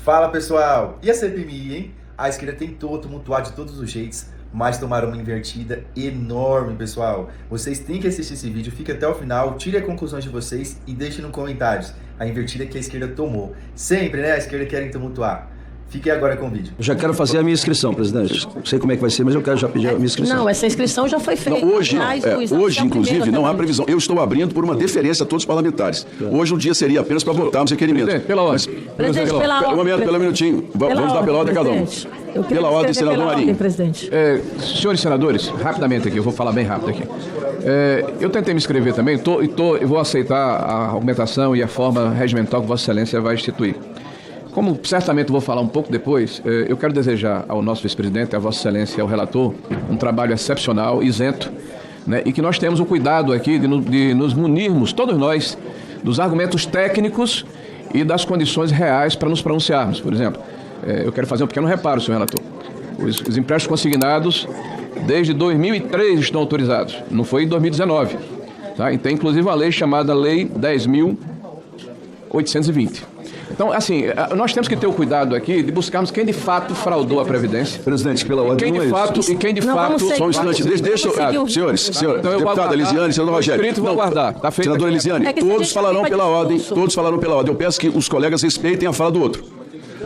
Fala pessoal, e a CPMI, hein? A esquerda tentou tumultuar de todos os jeitos, mas tomaram uma invertida enorme, pessoal. Vocês têm que assistir esse vídeo, fique até o final, tire as conclusões de vocês e deixe nos comentários a invertida que a esquerda tomou. Sempre, né? A esquerda querem tumultuar. Fiquem agora com o vídeo. Eu já quero fazer a minha inscrição, presidente. Não sei como é que vai ser, mas eu quero já pedir a minha inscrição. Não, essa inscrição já foi feita. Não, hoje, inclusive, não há previsão. Eu estou abrindo por uma deferência a todos os parlamentares. Hoje o dia seria apenas para votarmos requerimentos. Presidente, pela ordem. Presidente, pela ordem. Um momento, pelo minutinho. Vamos dar pela ordem a cada um. Pela ordem, senador Marinho. Presidente. Senhores senadores, rapidamente aqui, eu vou falar bem rápido aqui. Eu tentei me inscrever também, eu vou aceitar a argumentação e a forma regimental que Vossa Excelência vai instituir. Como certamente vou falar um pouco depois, eu quero desejar ao nosso vice-presidente, a Vossa Excelência e ao relator, um trabalho excepcional, isento, né, e que nós temos o cuidado aqui de nos munirmos, todos nós, dos argumentos técnicos e das condições reais para nos pronunciarmos. Por exemplo, eu quero fazer um pequeno reparo, senhor relator. Os empréstimos consignados, desde 2003, estão autorizados, não foi em 2019. Tá? E tem inclusive uma lei chamada Lei 10.820. Então, assim, nós temos que ter o cuidado aqui de buscarmos quem de fato fraudou a Previdência. Presidente, pela ordem, quem de fato, e quem de fato... Só um instante, deixa senhores, então, deputada Elisiane, senador Rogério. Vou aguardar. Tá feito. Senador Elisiane, todos falarão pela ordem, Eu peço que os colegas respeitem a fala do outro.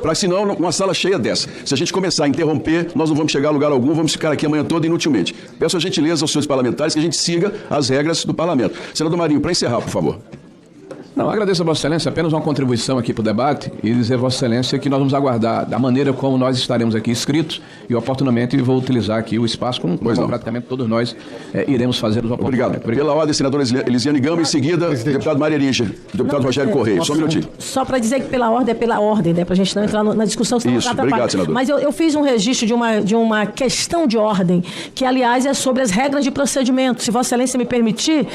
Para senão, uma sala cheia dessa. Se a gente começar a interromper, nós não vamos chegar a lugar algum, vamos ficar aqui amanhã toda inutilmente. Peço a gentileza aos senhores parlamentares que a gente siga as regras do parlamento. Senador Marinho, para encerrar, por favor. Não, agradeço a Vossa Excelência, apenas uma contribuição aqui para o debate e dizer a Vossa Excelência que nós vamos aguardar da maneira como nós estaremos aqui inscritos e oportunamente vou utilizar aqui o espaço como praticamente todos nós iremos fazer os oportunidades. Obrigado. Pela ordem, senadora Elisiane Gama, em seguida, deputado Maria Erige, deputado Rogério Correia. Só um minutinho. Só para dizer que pela ordem é pela ordem, né? Para a gente não entrar na discussão. Isso, obrigado, senador. Mas eu fiz um registro de uma questão de ordem, que aliás é sobre as regras de procedimento. Se Vossa Excelência me permitir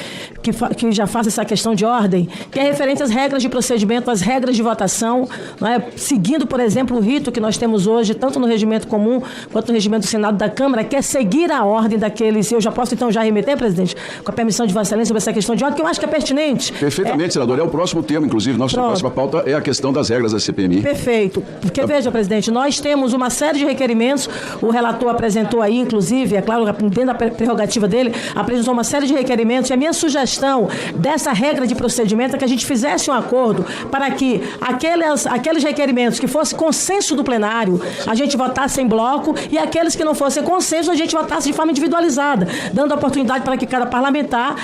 que já faça essa questão de ordem, que é referente às regras de procedimento, às regras de votação, não é? Seguindo, por exemplo, o rito que nós temos hoje, tanto no regimento comum quanto no regimento do Senado da Câmara, que é seguir a ordem daqueles... Eu já posso, então, já remeter, presidente, com a permissão de Vossa Excelência sobre essa questão de ordem, que eu acho que é pertinente. Perfeitamente, senador. É o próximo tema, inclusive. Nossa próxima pauta é a questão das regras da CPMI. Perfeito. Porque, veja, presidente, nós temos uma série de requerimentos, o relator apresentou aí, inclusive, é claro, dentro da prerrogativa dele, apresentou uma série de requerimentos, e a minha sugestão dessa regra de procedimento é que a gente fizesse um acordo para que aqueles requerimentos que fosse consenso do plenário, a gente votasse em bloco, e aqueles que não fossem consenso, a gente votasse de forma individualizada, dando a oportunidade para que cada parlamentar,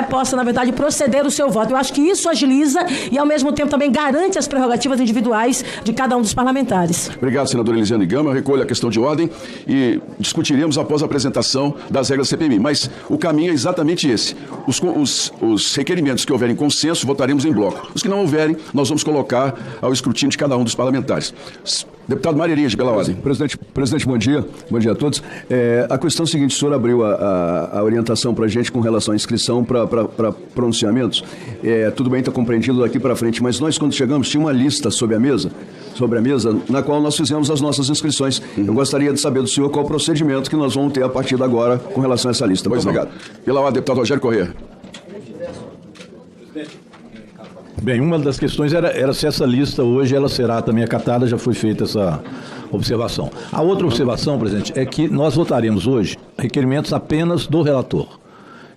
possa, na verdade, proceder o seu voto. Eu acho que isso agiliza e, ao mesmo tempo, também garante as prerrogativas individuais de cada um dos parlamentares. Obrigado, senador Elisiane Gama. Eu recolho a questão de ordem e discutiremos após a apresentação das regras da CPMI. Mas o caminho é exatamente esse. Os requerimentos que houverem consenso, votaremos em bloco. Os que não houverem, nós vamos colocar ao escrutínio de cada um dos parlamentares. Deputado Maria Erige, pela ordem. Presidente, bom dia. Bom dia a todos. A questão é a seguinte: o senhor abriu a orientação para a gente com relação à inscrição para pronunciamentos. Tudo bem, está compreendido daqui para frente, mas nós, quando chegamos, tinha uma lista sobre a mesa, na qual nós fizemos as nossas inscrições. Eu gostaria de saber do senhor qual o procedimento que nós vamos ter a partir de agora com relação a essa lista. Muito obrigado. Pela ordem, deputado Rogério Correia. Bem, uma das questões era se essa lista hoje ela será também acatada, já foi feita essa observação. A outra observação, presidente, é que nós votaremos hoje requerimentos apenas do relator.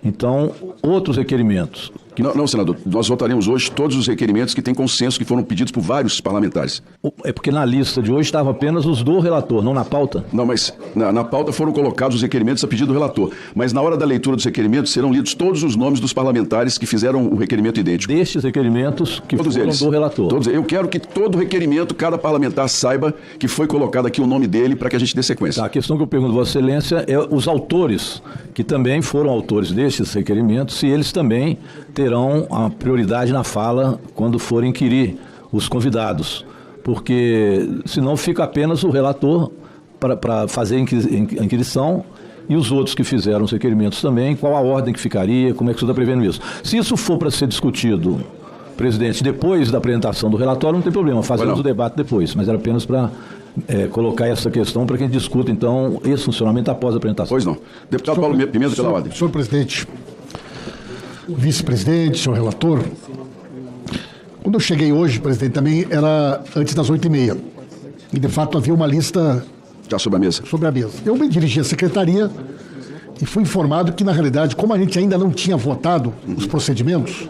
Então, outros requerimentos... Não, senador. Nós votaremos hoje todos os requerimentos que têm consenso, que foram pedidos por vários parlamentares. É porque na lista de hoje estavam apenas os do relator, não na pauta? Não, mas na pauta foram colocados os requerimentos a pedido do relator. Mas na hora da leitura dos requerimentos serão lidos todos os nomes dos parlamentares que fizeram o requerimento idêntico. Destes requerimentos que todos foram eles. Do relator. Todos. Eu quero que todo requerimento, cada parlamentar saiba que foi colocado aqui o nome dele para que a gente dê sequência. Tá, a questão que eu pergunto a Vossa Excelência é os autores, que também foram autores destes requerimentos, se eles também terão a prioridade na fala quando forem inquirir os convidados, porque senão fica apenas o relator para fazer a inquirição e os outros que fizeram os requerimentos também, qual a ordem que ficaria, como é que o senhor está prevendo isso. Se isso for para ser discutido, presidente, depois da apresentação do relatório, não tem problema, fazemos o debate depois, mas era apenas para colocar essa questão para que a gente discuta, então, esse funcionamento após a apresentação. Pois não. Deputado Paulo Pimenta, pela ordem. Senhor presidente, vice-presidente, senhor relator, quando eu cheguei hoje, presidente, também era antes das 8h30. E, de fato, havia uma lista Já sobre a mesa. sobre a mesa. Eu me dirigi à secretaria e fui informado que, na realidade, como a gente ainda não tinha votado os procedimentos,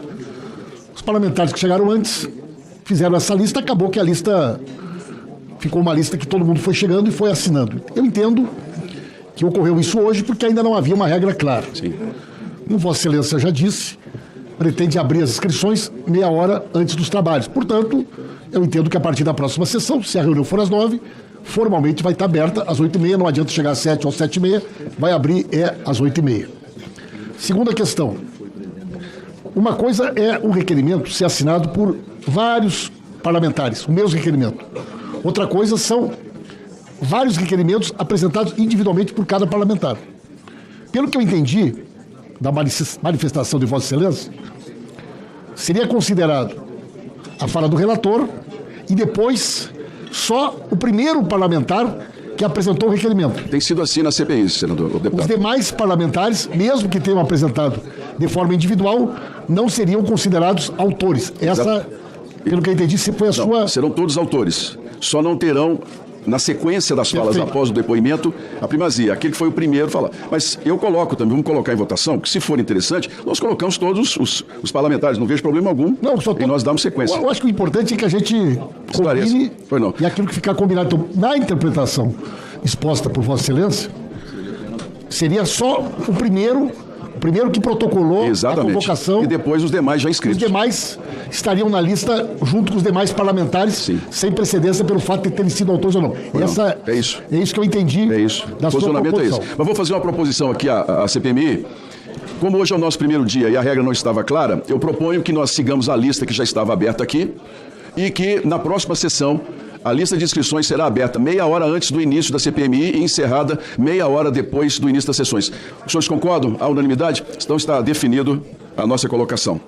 os parlamentares que chegaram antes fizeram essa lista, acabou que a lista ficou uma lista que todo mundo foi chegando e foi assinando. Eu entendo que ocorreu isso hoje porque ainda não havia uma regra clara. Sim. Como Vossa Excelência já disse, pretende abrir as inscrições meia hora antes dos trabalhos. Portanto, eu entendo que a partir da próxima sessão, se a reunião for às 9h, formalmente vai estar aberta às 8h30, não adianta chegar às 7 ou às 7h30, vai abrir às 8h30. Segunda questão. Uma coisa é um requerimento ser assinado por vários parlamentares, o mesmo requerimento. Outra coisa são vários requerimentos apresentados individualmente por cada parlamentar. Pelo que eu entendi da manifestação de Vossa Excelência, seria considerado a fala do relator e depois só o primeiro parlamentar que apresentou o requerimento. Tem sido assim na CPI, senador, o deputado. Os demais parlamentares, mesmo que tenham apresentado de forma individual, não seriam considerados autores. Essa, pelo que eu entendi, foi a sua... Serão todos autores. Só não terão, na sequência das falas após o depoimento, a primazia. Aquele que foi o primeiro a falar. Mas eu coloco também, vamos colocar em votação, que se for interessante, nós colocamos todos os parlamentares. Não vejo problema algum em nós darmos sequência. Eu acho que o importante é que a gente combine e aquilo que ficar combinado. Então, na interpretação exposta por Vossa Excelência, seria só o primeiro que protocolou a convocação. E depois os demais já inscritos. Os demais estariam na lista junto com os demais parlamentares, Sim. sem precedência pelo fato de terem sido autores ou não. É isso. É isso que eu entendi. É isso. Da O posicionamento sua é proposição. esse. Mas vou fazer uma proposição aqui à CPMI. Como hoje é o nosso primeiro dia e a regra não estava clara, eu proponho que nós sigamos a lista que já estava aberta aqui e que na próxima sessão a lista de inscrições será aberta meia hora antes do início da CPMI e encerrada meia hora depois do início das sessões. Os senhores concordam? À unanimidade? Então está definido a nossa colocação.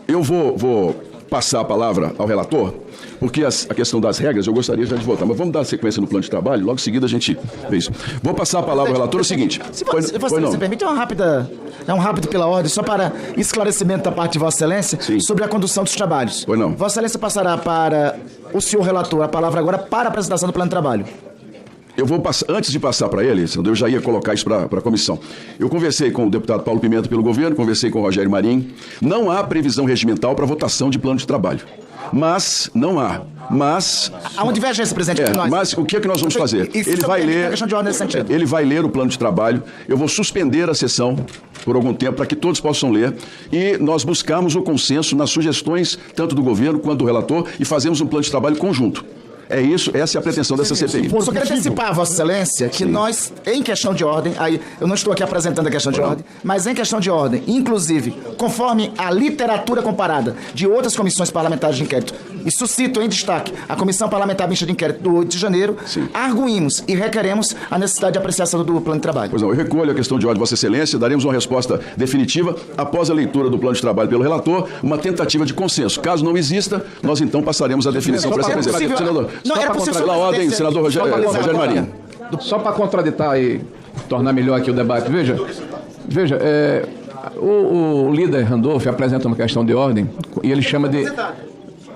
Eu vou passar a palavra ao relator, porque a questão das regras eu gostaria já de votar, mas vamos dar sequência no plano de trabalho, logo em seguida a gente vê isso. Vou passar a palavra ao relator, é o seguinte... Se você permite, um rápido pela ordem, só para esclarecimento da parte de Vossa Excelência, Sim. sobre a condução dos trabalhos. Pois não. Vossa Excelência passará para o senhor relator a palavra agora para a apresentação do plano de trabalho. Eu vou passar, antes de passar para ele, eu já ia colocar isso para a comissão. Eu conversei com o deputado Paulo Pimenta pelo governo, conversei com o Rogério Marinho. Não há previsão regimental para votação de plano de trabalho. Mas, não há. Mas... Há uma divergência, presidente. Mas o que é que nós vamos fazer? Ele vai ler... questão de ordem nesse sentido. Ele vai ler o plano de trabalho. Eu vou suspender a sessão por algum tempo para que todos possam ler. E nós buscamos o consenso nas sugestões, tanto do governo quanto do relator, e fazemos um plano de trabalho conjunto. É isso, essa é a pretensão dessa CPI. Só quero antecipar, Vossa Excelência, que nós, em questão de ordem, aí eu não estou aqui apresentando a questão de ordem, mas em questão de ordem, inclusive, conforme a literatura comparada de outras comissões parlamentares de inquérito, e suscito em destaque a Comissão Parlamentar Mista de Inquérito do 8 de janeiro, arguímos e requeremos a necessidade de apreciação do plano de trabalho. Pois não, eu recolho a questão de ordem, Vossa Excelência, daremos uma resposta definitiva após a leitura do plano de trabalho pelo relator, uma tentativa de consenso. Caso não exista, nós então passaremos a definição para essa presença. Senador, Não, só era para possível contrariar a ordem, senador Rogério Marinho. Só para contraditar e tornar melhor aqui o debate, veja, o líder Randolph apresenta uma questão de ordem e ele chama de...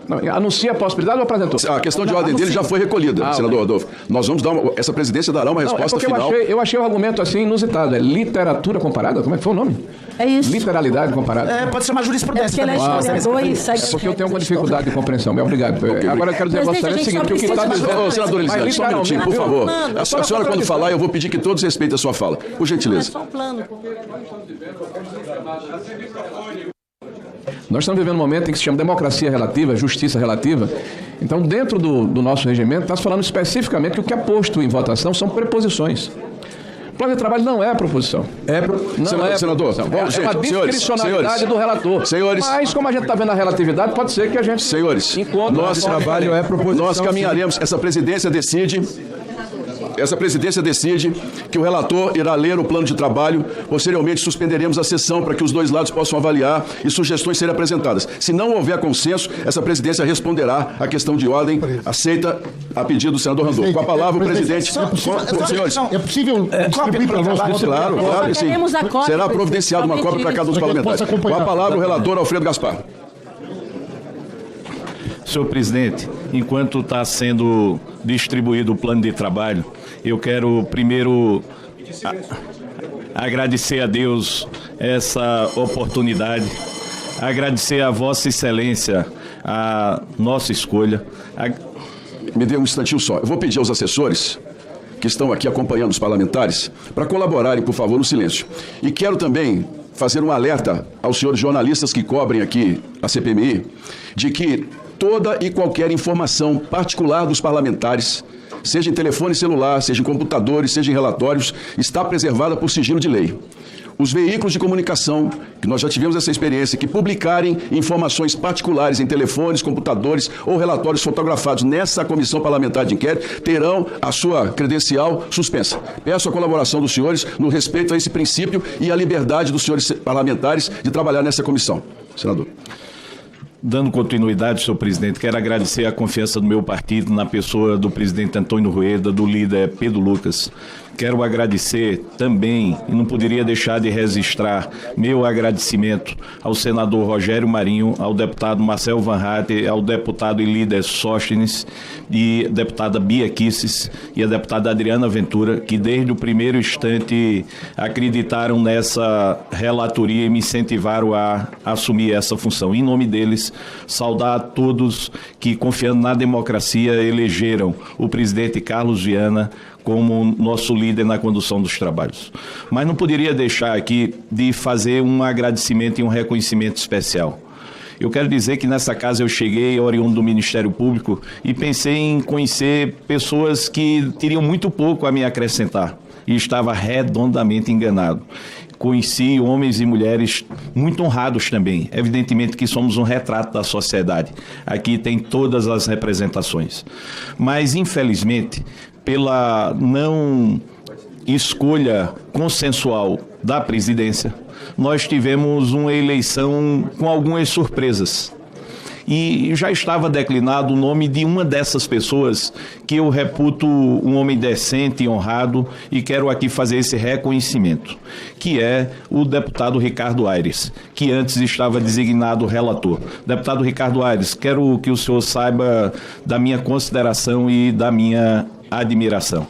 Não, anuncia a possibilidade ou apresentou? A questão de ordem dele já foi recolhida, senador Rodolfo. Nós vamos dar essa presidência dará uma resposta final. Eu achei o argumento assim inusitado. É literatura comparada? Como é que foi o nome? É isso. Literalidade comparada. Pode chamar jurisprudência. Ele é historiador e segue... É porque eu tenho uma dificuldade de compreensão. Obrigado. Agora eu quero dizer a Vossa Excelência o seguinte, que o que está dizendo... Senador Elisandro, só um minutinho, por favor. A senhora, quando falar, eu vou pedir que todos respeitem a sua fala. Por gentileza. É só um plano. Nós estamos vivendo um momento em que se chama democracia relativa, justiça relativa. Então, dentro do nosso regimento, está se falando especificamente que o que é posto em votação são preposições. O plano de trabalho não é proposição. Senador, é uma discricionalidade do relator. Senhores, mas, como a gente está vendo a relatividade, pode ser que a gente encontre... Nosso trabalho é proposição. Nós caminharemos, essa presidência decide que o relator irá ler o plano de trabalho. Posteriormente, suspenderemos a sessão para que os dois lados possam avaliar e sugestões serem apresentadas. Se não houver consenso, essa presidência responderá à questão de ordem aceita a pedido do senador Randolph. Com a palavra, o presidente... Senhores, é possível distribuir para nós? claro que sim. Será providenciada uma cópia para cada um dos parlamentares. Com a palavra, o relator Alfredo Gaspar. Senhor presidente, enquanto está sendo distribuído o plano de trabalho, eu quero primeiro agradecer a Deus essa oportunidade, agradecer a Vossa Excelência a nossa escolha. Me dê um instantinho só. Eu vou pedir aos assessores que estão aqui acompanhando os parlamentares para colaborarem, por favor, no silêncio. E quero também fazer um alerta aos senhores jornalistas que cobrem aqui a CPMI de que toda e qualquer informação particular dos parlamentares, seja em telefone celular, seja em computadores, seja em relatórios, está preservada por sigilo de lei. Os veículos de comunicação, que nós já tivemos essa experiência, que publicarem informações particulares em telefones, computadores ou relatórios fotografados nessa comissão parlamentar de inquérito, terão a sua credencial suspensa. Peço a colaboração dos senhores no respeito a esse princípio e a liberdade dos senhores parlamentares de trabalhar nessa comissão. Senador. Dando continuidade, senhor presidente, quero agradecer a confiança do meu partido na pessoa do presidente Antônio Rueda, do líder Pedro Lucas. Quero agradecer também, e não poderia deixar de registrar meu agradecimento ao senador Rogério Marinho, ao deputado Marcel Van Hatten, ao deputado e líder Sóstenes, e deputada Bia Kisses e a deputada Adriana Ventura, que desde o primeiro instante acreditaram nessa relatoria e me incentivaram a assumir essa função. Em nome deles, saudar a todos que, confiando na democracia, elegeram o presidente Carlos Viana como nosso líder na condução dos trabalhos. Mas não poderia deixar aqui de fazer um agradecimento e um reconhecimento especial. Eu quero dizer que nessa casa eu cheguei oriundo do Ministério Público e pensei em conhecer pessoas que teriam muito pouco a me acrescentar. E estava redondamente enganado. Conheci homens e mulheres muito honrados também. Evidentemente que somos um retrato da sociedade. Aqui tem todas as representações. Mas, infelizmente, pela não escolha consensual da presidência, nós tivemos uma eleição com algumas surpresas. E já estava declinado o nome de uma dessas pessoas que eu reputo um homem decente e honrado e quero aqui fazer esse reconhecimento, que é o deputado Ricardo Aires, que antes estava designado relator. Deputado Ricardo Aires, quero que o senhor saiba da minha consideração e da minha admiração.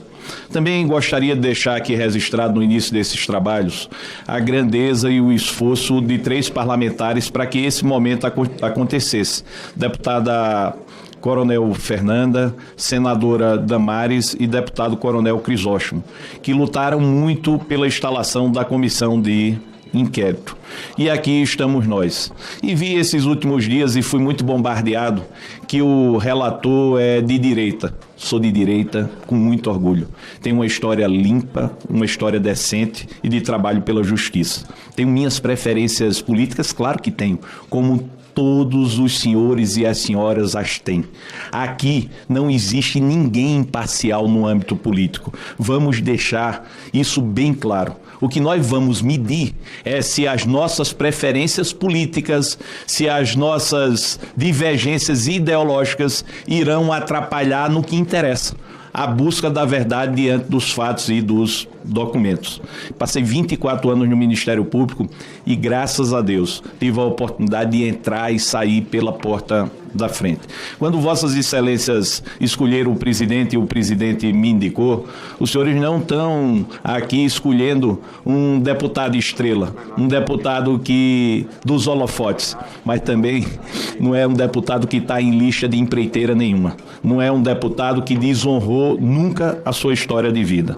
Também gostaria de deixar aqui registrado no início desses trabalhos a grandeza e o esforço de 3 parlamentares para que esse momento acontecesse. Deputada Coronel Fernanda, senadora Damares e deputado Coronel Crisóstomo, que lutaram muito pela instalação da comissão de inquérito. E aqui estamos nós. E vi esses últimos dias e fui muito bombardeado que o relator é de direita. Sou de direita com muito orgulho. Tenho uma história limpa, uma história decente e de trabalho pela justiça. Tenho minhas preferências políticas, claro que tenho, como todos os senhores e as senhoras as têm. Aqui não existe ninguém imparcial no âmbito político. Vamos deixar isso bem claro. O que nós vamos medir é se as nossas preferências políticas, se as nossas divergências ideológicas irão atrapalhar no que interessa. A busca da verdade diante dos fatos e dos documentos. Passei 24 anos no Ministério Público e, graças a Deus, tive a oportunidade de entrar e sair pela porta da frente. Quando Vossas Excelências escolheram o presidente e o presidente me indicou, os senhores não estão aqui escolhendo um deputado estrela, um deputado que dos holofotes, mas também não é um deputado que está em lista de empreiteira nenhuma. Não é um deputado que desonrou nunca a sua história de vida.